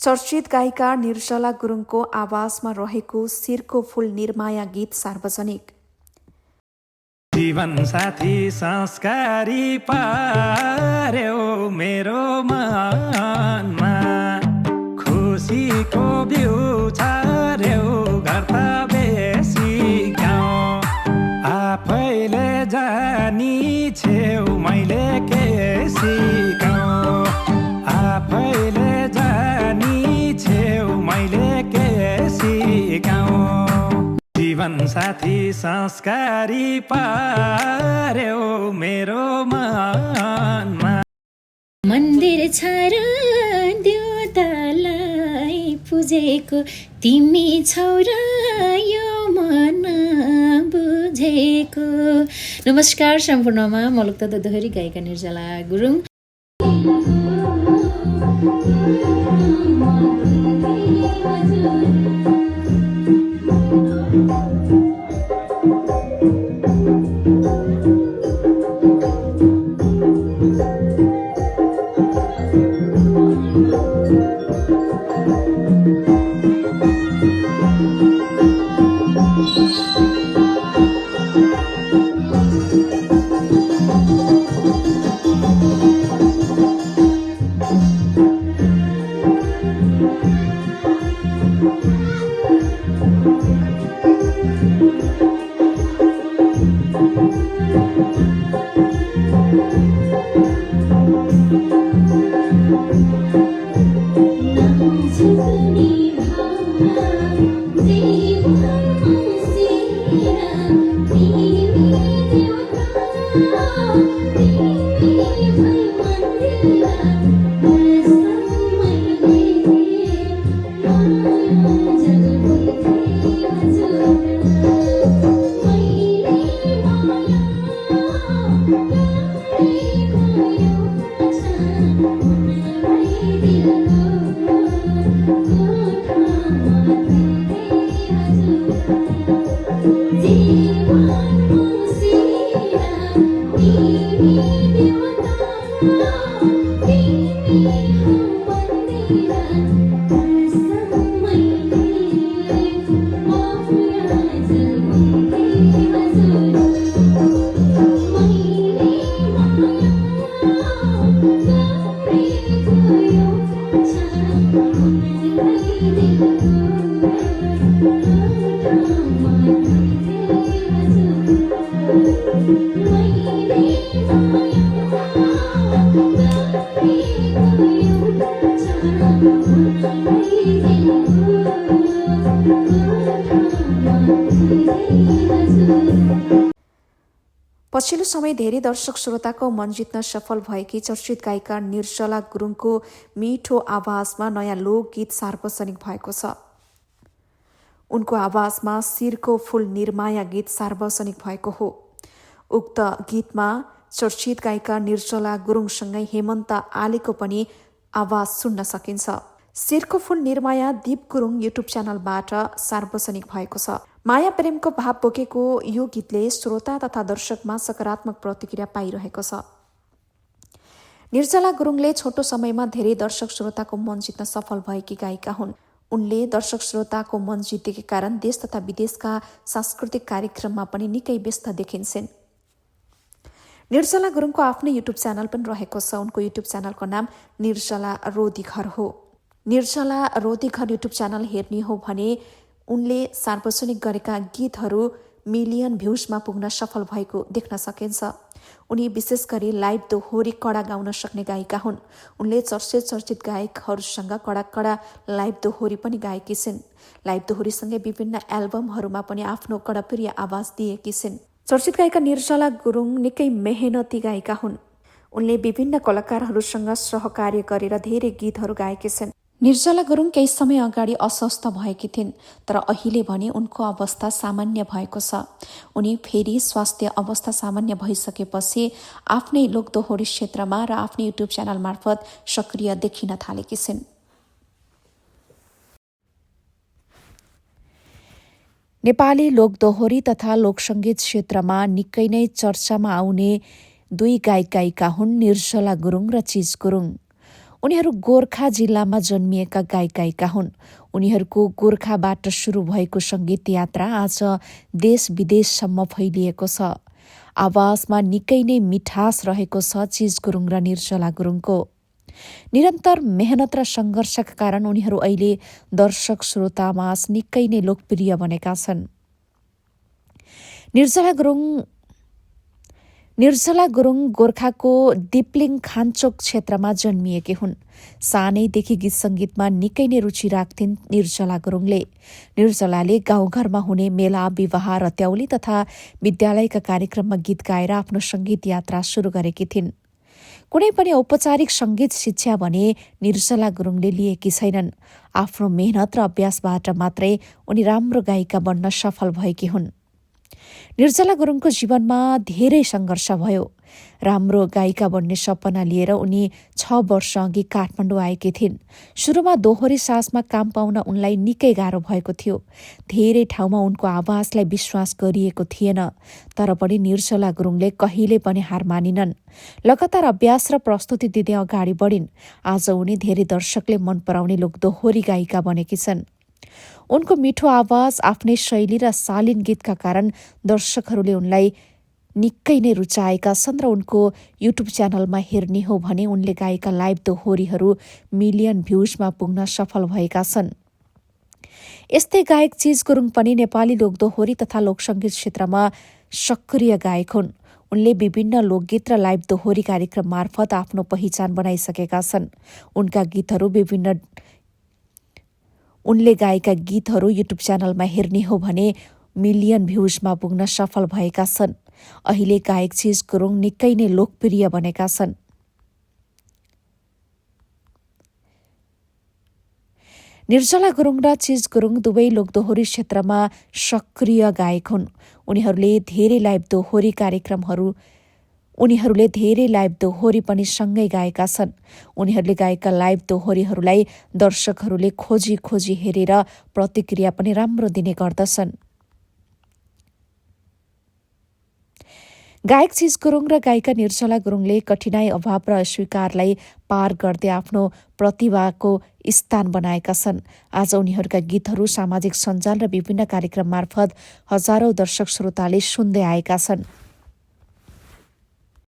चर्चित गायिका निर्जला गुरुङको आवाजमा रहेको शिरको फूल निर्माया गीत सार्वजनिक। जीवन साथी संस्कारी पार्यो मेरो मनमा, खुसीको बिउ छर्यो घर त बेसी गाउँ, आफैले जानी छेउ मैले के सिकाउँ, आफैले जानी छेउ मैले के सिकाउँ। जीवन साथी संस्कारी पार्यो मेरो मनमा। मन्दिर छ र देवतालाई पूजेको तिमी छौ र यो मन बुझेको। नमस्कार सम्पूर्णमा, म लोकता दोहोरी गायिका निर्जला गुरुङ। पछिल्लो समय धेरै दर्शक श्रोताको मन जित्न सफल भएकी चर्चित गायिका निर्जला गुरुङको मिठो आवाजमा नयाँ लोकगीत सार्वजनिक भएको छ। उनको आवाजमा शिरको फूल निर्माया गीत सार्वजनिक भएको हो। उक्त गीतमा चर्चित गायिका निर्जला गुरुङसँगै हेमन्त आलेको पनि आवाज सुन्न सकिन्छ। शिरको फूल निर्माया दीप गुरुङ युट्युब च्यानलबाट सार्वजनिक भएको छ। माया प्रेमको भाव बोकेको यो गीतले श्रोता तथा दर्शकमा सकारात्मक प्रतिक्रिया पाइरहेको छ। निर्जला गुरुङले छोटो समयमा धेरै दर्शक श्रोताको मन जित्न सफल भएकी गायिका हुन्। उनले दर्शक श्रोताको मन जितेकै कारण देश तथा विदेशका सांस्कृतिक कार्यक्रममा पनि निकै व्यस्त देखिन्छन्। निर्जला गुरुङको आफ्नो युट्युब च्यानल पनि रहेको छ। उनको युट्युब च्यानलको नाम निर्जला रोदीघर हो। निर्जला रोदीघर युट्युब च्यानल हेर्ने हो भने उनले सार्वजनिक गरेका गीतहरू मिलियन भ्युजमा पुग्न सफल भएको देख्न सकिन्छ। उनी विशेष गरी लाइभ दोहोरी कडा गाउन सक्ने गायिका हुन्। उनले चर्चित गायकहरूसँग कडा लाइभ दोहोरी पनि गाएकी छिन्। लाइभ दोहोरीसँगै विभिन्न एल्बमहरूमा पनि आफ्नो कडप्रिय आवाज दिएकी छिन्। चर्चित गायिका निर्जला गुरुङ निकै मेहनती गायिका हुन्। उनले विभिन्न कलाकारहरूसँग सहकार्य गरेर धेरै गीतहरू गाएकी छिन्। निर्जला गुरुङ केही समय अगाडि अस्वस्थ भएकी थिइन्, तर अहिले भने उनको अवस्था सामान्य भएको छ। उनी फेरि स्वास्थ्य अवस्था सामान्य भइसकेपछि आफ्नै लोकदोहोरी क्षेत्रमा र आफ्नै युट्युब च्यानल मार्फत सक्रिय देखिन थालेकी छिन्। नेपाली लोकदोहोरी तथा लोकसङ्गीत क्षेत्रमा निकै नै चर्चामा आउने दुई गायक गायिका हुन् निर्जला गुरुङ र चिज गुरुङ। उनीहरू गोर्खा जिल्लामा जन्मिएका गायिका हुन्। उनीहरूको गोर्खाबाट सुरु भएको सङ्गीत यात्रा आज देश विदेशसम्म फैलिएको छ। आवाजमा निकै नै मिठास रहेको छ चिज गुरुङ र निर्जला गुरुङको। निरन्तर मेहनत र सङ्घर्षका कारण उनीहरू अहिले दर्शक श्रोतामाझ निकै नै लोकप्रिय बनेका छन्। निर्जला गुरुङ गोर्खाको दिप्लिङ खान्चोक क्षेत्रमा जन्मिएकी हुन्। सानैदेखि गीत सङ्गीतमा निकै नै रुचि राख्थिन् निर्जला गुरुङले। निर्जलाले गाउँघरमा हुने मेला, विवाह, रत्याउली तथा विद्यालयका कार्यक्रममा गीत गाएर आफ्नो सङ्गीत यात्रा सुरु गरेकी थिइन्। कुनै पनि औपचारिक सङ्गीत शिक्षा भने निर्जला गुरुङले लिएकी छैनन्। आफ्नो मेहनत र अभ्यासबाट मात्रै उनी राम्रो गायिका बन्न सफल भएकी हुन्। निर्जला गुरुङको जीवनमा धेरै सङ्घर्ष भयो। राम्रो गायिका बन्ने सपना लिएर उनी 6 वर्ष अघि काठमाडौँ आएकी थिइन्। सुरुमा दोहोरी सासमा काम पाउन उनलाई निकै गाह्रो भएको थियो। धेरै ठाउँमा उनको आवाजलाई विश्वास गरिएको थिएन। तर पनि निर्जला गुरुङले कहिले पनि हार मानिनन्। लगातार अभ्यास र प्रस्तुति दिँदै अगाडि बढिन्। आज उनी धेरै दर्शकले मन पराउने लोकदोहोरी गायिका बनेकी छन्। उनको मिठो आवाज, आफ्नै शैली र शालीन गीतका कारण दर्शकहरूले उनलाई निकै नै रुचाएका छन् र उनको युट्युब च्यानलमा हेर्ने हो भने उनले गाएका लाइभ दोहोरीहरू मिलियन भ्युजमा पुग्न सफल भएका छन्। यस्तै गायक चिज गुरुङ पनि नेपाली लोकदोहोरी तथा लोकसङ्गीत क्षेत्रमा सक्रिय गायक हुन्। उनले विभिन्न लोकगीत र लाइभ दोहोरी कार्यक्रम मार्फत आफ्नो पहिचान बनाइसकेका छन्। उनले गाएका गीतहरू युट्युब च्यानलमा हेर्ने हो भने मिलियन भ्युजमा पुग्न सफल भएका छन्। अहिले गायक चिज गुरुङ निकै नै लोकप्रिय बनेका छन्। निर्जला गुरुङ र चिज गुरुङ दुवै लोकदोहोरी क्षेत्रमा सक्रिय गायक हुन्। उनीहरूले धेरै लाइभ दोहोरी पनि सँगै गाएका छन्। उनीहरूले गाएका लाइभ दोहोरीहरूलाई दर्शकहरूले खोजी हेरेर प्रतिक्रिया पनि राम्रो दिने गर्दछन्। गायक चिज गुरुङ र गायिका निर्जला गुरुङले कठिनाई, अभाव र अस्वीकारलाई पार गर्दै आफ्नो प्रतिभाको स्थान बनाएका छन्। आज उनीहरूका गीतहरू सामाजिक सञ्जाल र विभिन्न कार्यक्रम मार्फत हजारौं दर्शक श्रोताले सुन्दै आएका छन्।